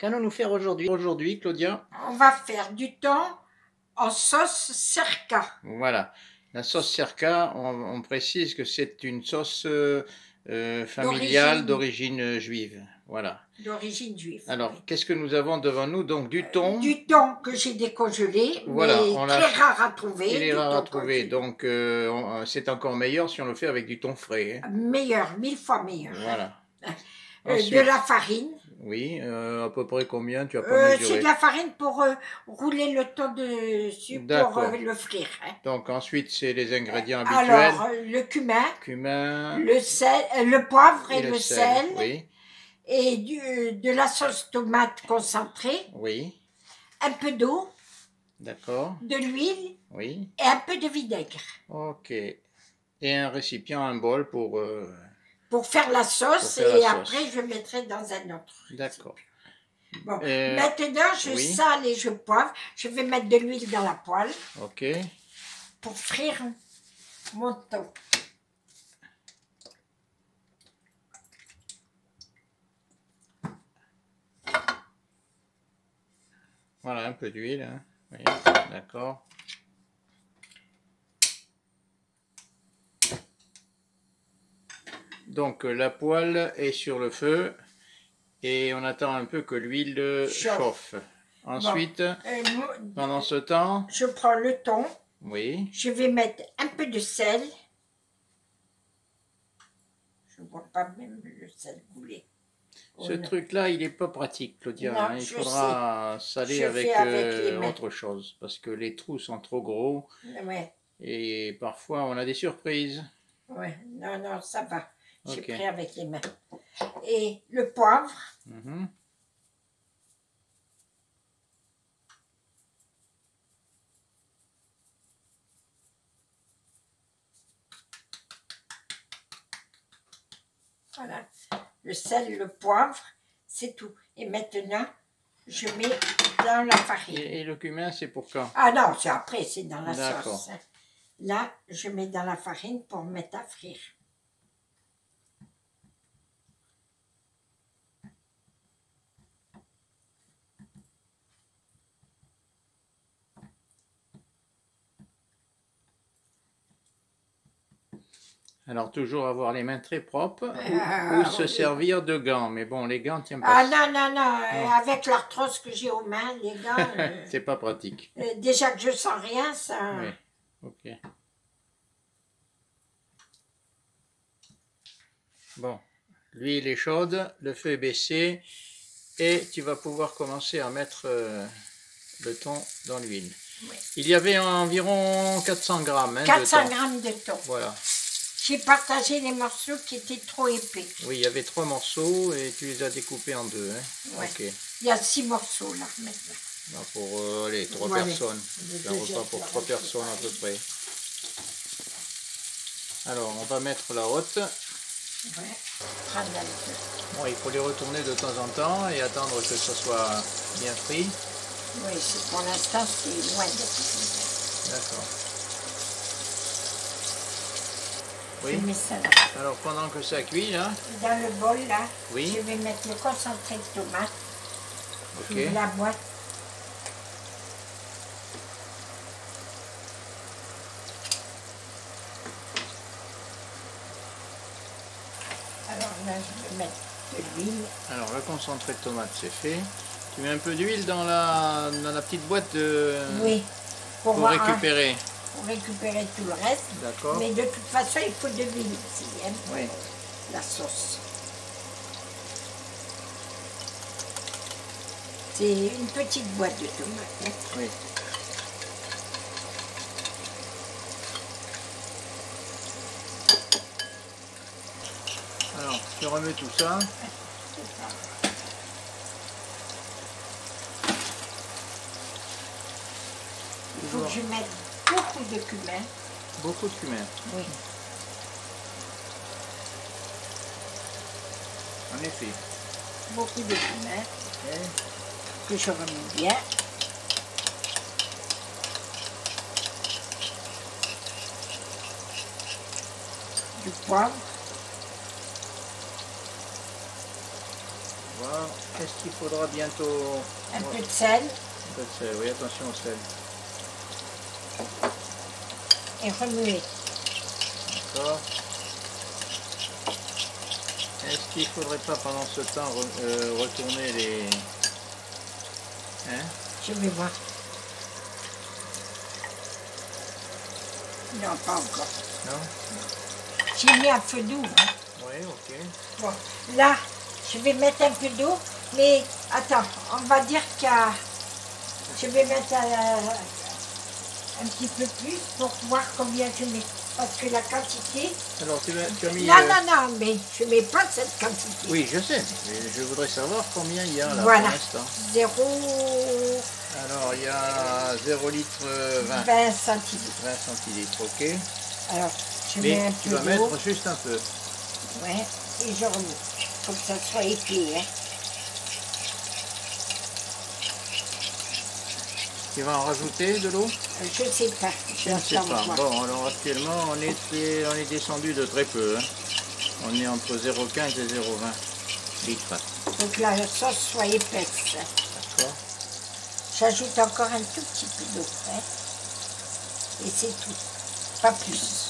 Qu'allons-nous faire aujourd'hui, Claudia? On va faire du thon en sauce Cerca. Voilà. La sauce Cerca, on précise que c'est une sauce familiale d'origine juive. Voilà. D'origine juive. Alors, oui. Qu'est-ce que nous avons devant nous? Donc, du thon. Du thon que j'ai décongelé, Voilà, mais très rare à trouver. Il est rare à trouver, congelé. donc c'est encore meilleur si on le fait avec du thon frais. Hein. Meilleur, 1000 fois meilleur. Voilà. De la farine. Oui, à peu près combien? Tu as pas mesuré? C'est de la farine pour rouler le thon dessus pour le frire. Hein. Donc ensuite, c'est les ingrédients habituels. Alors, le cumin, le sel, le poivre et le sel. Oui. Et de la sauce tomate concentrée. Oui. Un peu d'eau. D'accord. De l'huile. Oui. Et un peu de vinaigre. Ok. Et un récipient, un bol pour faire la sauce. Après, je mettrai dans un autre. D'accord. Bon, maintenant, je sale et je poivre. Je vais mettre de l'huile dans la poêle. Ok. Pour frire mon thon. Voilà, un peu d'huile. Hein. Oui, d'accord. Donc la poêle est sur le feu et on attend un peu que l'huile chauffe. Ensuite, pendant ce temps, je prends le thon. Oui. Je vais mettre un peu de sel. Je ne vois pas même le sel couler. Ce truc-là, il n'est pas pratique, Claudia. Non, hein. Il faudra saler avec autre chose parce que les trous sont trop gros. Ouais. Et parfois, on a des surprises. Oui, non, ça va. J'ai pris avec les mains. Et le poivre. Voilà. Le sel, le poivre, c'est tout. Et maintenant, je mets dans la farine. Et le cumin, c'est pour quand? Ah non, c'est après, c'est dans la sauce. Là, je mets dans la farine pour mettre à frire. Alors, toujours avoir les mains très propres ou se servir de gants. Mais bon, les gants tiennent pas. Ah non. Avec l'arthrose que j'ai aux mains, les gants... c'est pas pratique. Déjà que je sens rien, ça... Oui, ok. Bon, l'huile est chaude, le feu est baissé et tu vas pouvoir commencer à mettre le thon dans l'huile. Oui. Il y avait environ 400 grammes de thon. 400 grammes de thon. Voilà. J'ai partagé les morceaux qui étaient trop épais. Oui, il y avait 3 morceaux et tu les as découpés en 2. Hein. Ouais. Okay. Il y a 6 morceaux là maintenant. Non, pour les 3 personnes. C'est un repas pour 3 personnes à peu près. Alors, on va mettre la haute. Ouais. Bon, il faut les retourner de temps en temps et attendre que ça soit bien frit. Oui, pour l'instant, c'est loin d'être. D'accord. Oui. Je mets ça là. Alors pendant que ça cuit là. Dans le bol là, je vais mettre le concentré de tomate. Ok. La boîte. Alors là, je vais mettre de l'huile. Alors le concentré de tomate c'est fait. Tu mets un peu d'huile dans la petite boîte de... Oui. Pour récupérer. Pour récupérer tout le reste. D'accord. Mais de toute façon, il faut de l'huile aussi, hein, pour la sauce. C'est une petite boîte de tomates. Hein. Oui. Alors, tu remets tout ça. Il faut que je mette beaucoup de cumin. Beaucoup de cumin. Oui. En effet. Beaucoup de cumin. Que je remets bien. Du poivre. Voilà. Est-ce qu'il faudra bientôt... Un peu de sel. Un peu de sel, oui, attention au sel. Et remuer. D'accord. Est-ce qu'il ne faudrait pas pendant ce temps retourner les... Hein? Je vais voir. Non, pas encore. Non? J'ai mis un feu doux. Hein. Oui, ok. Bon, là, je vais mettre un peu d'eau, mais attends, on va dire qu'il y a... Je vais mettre un petit peu plus pour voir combien je mets. Parce que la quantité... Alors, tu as mis... Non, non, mais je ne mets pas cette quantité. Oui, je sais. Mais je voudrais savoir combien il y a là voilà. pour l'instant. 0... Alors, il y a 0 litre 20. 20 centilitres. 20 centilitres, ok. Alors, je Mais mets un tu peu vas d'eau. mettre juste un peu. Ouais, et je remets. Il faut que ça soit épais, hein. Tu vas en rajouter de l'eau? Je ne sais pas. Je ne sais pas. Bon, alors actuellement, on est descendu de très peu. Hein. On est entre 0,15 et 0,20 litres. Donc la sauce soit épaisse. D'accord. J'ajoute encore un tout petit peu d'eau. Hein. Et c'est tout. Pas plus.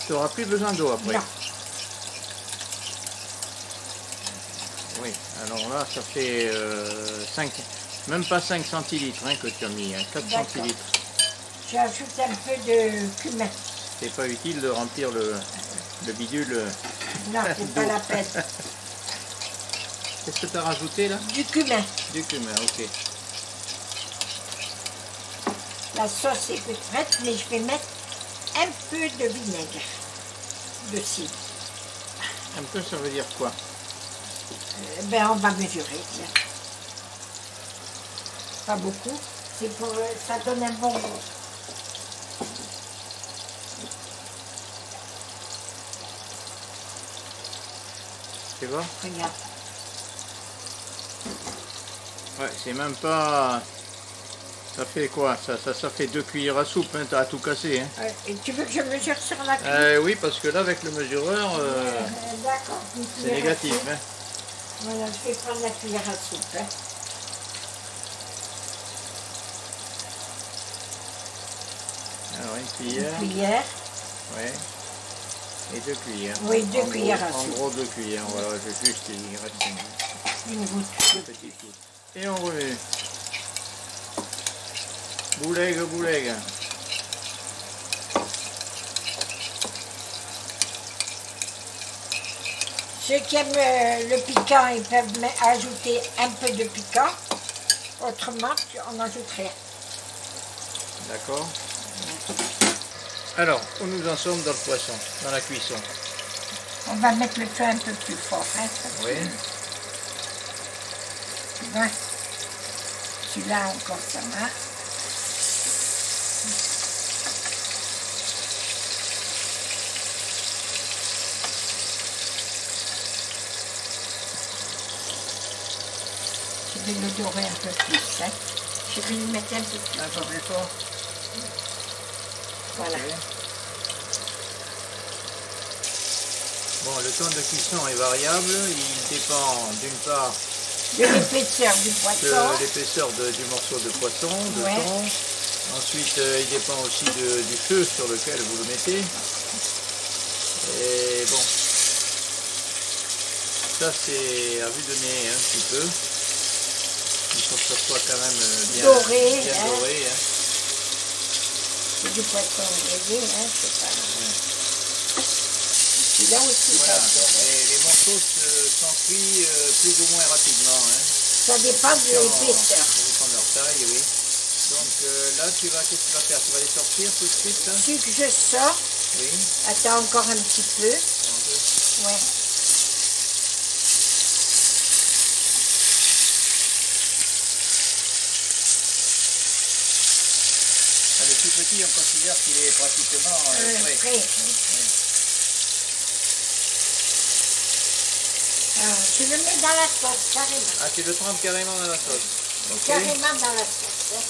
Tu n'auras plus besoin d'eau après. Non. Oui, alors là, ça fait 5, même pas 5 centilitres hein, que tu as mis, hein, 4 centilitres. J'ajoute un peu de cumin. C'est pas utile de remplir le bidule. Non, c'est pas la peine. Qu'est-ce que tu as rajouté là? Du cumin. Du cumin, ok. La sauce est prête, mais je vais mettre un peu de vinaigre de cidre. Un peu, ça veut dire quoi? Ben, on va mesurer. Bien. Pas beaucoup. C'est pour ça donne un bon goût. Tu vois? Regarde. Ouais, c'est même pas... Ça fait quoi? Ça fait 2 cuillères à soupe, hein, t'as tout cassé. Hein. Et tu veux que je mesure sur la cuillère? Oui, parce que là, avec le mesureur, d'accord. c'est négatif. Hein. Voilà, je vais prendre la cuillère à soupe. Hein. Alors, une cuillère. Une cuillère. Ouais. Et 2 cuillères. Oui, 2 cuillères à soupe. En gros, 2 cuillères. Voilà, j'ai juste, il reste une goutte. Une petite goutte. Et on remue. Boulegue, boulegue. Ceux qui aiment le piquant, ils peuvent ajouter un peu de piquant. Autrement, on n'ajoute rien. D'accord. Alors, où nous en sommes dans le poisson, dans la cuisson? On va mettre le feu un peu plus fort. Hein, oui. Tu vois? Celui-là encore, ça marche. Je vais le dorer un peu plus. Hein. Je vais le mettre un peu plus fort. Un peu plus fort. Voilà. Okay. Bon, le temps de cuisson est variable. Il dépend d'une part de l'épaisseur du poisson. De l'épaisseur du morceau de poisson, de thon. Ensuite, il dépend aussi du feu sur lequel vous le mettez. Et bon, ça c'est à vue de nez un petit peu. Il faut que ça soit quand même bien doré. Bien doré hein. C'est du poisson grillé, hein, c'est pas... Celui-là aussi, voilà. Les morceaux sont cuits plus ou moins rapidement. Hein. Ça dépend de l'épaisseur. Ça dépend de leur taille, oui. Donc là, qu'est-ce que tu vas faire? Tu vas les sortir tout de suite? Hein? Si que je sors, oui. Attends encore un petit peu. Ouais. Le tout petit, on considère qu'il est pratiquement prêt. Oui. Alors, tu le mets dans la sauce, carrément. Ah, tu le trempes carrément dans la sauce. Okay. Carrément dans la sauce. Hein.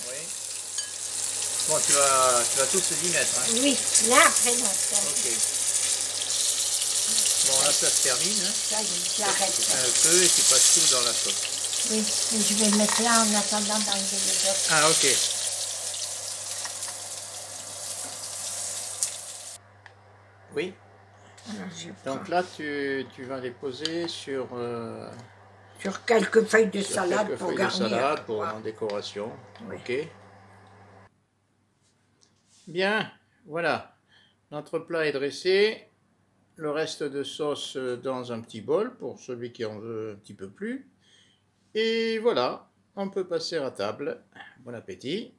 Oui. Bon, tu vas tous y mettre. Hein. Oui, là après non. Ok. Bon, là, ça se termine. Hein. Ça y est, j'arrête. Un peu et tu passes tout dans la sauce. Oui, mais je vais mettre là en attendant d'enlever les autres. Ah, ok. Oui. Alors, Donc là, tu vas les poser sur quelques feuilles de salade quelques pour feuilles garnir. de salade pour en décoration. Oui. Ok. Bien, voilà. Notre plat est dressé. Le reste de sauce dans un petit bol pour celui qui en veut un petit peu plus. Et voilà, on peut passer à table. Bon appétit.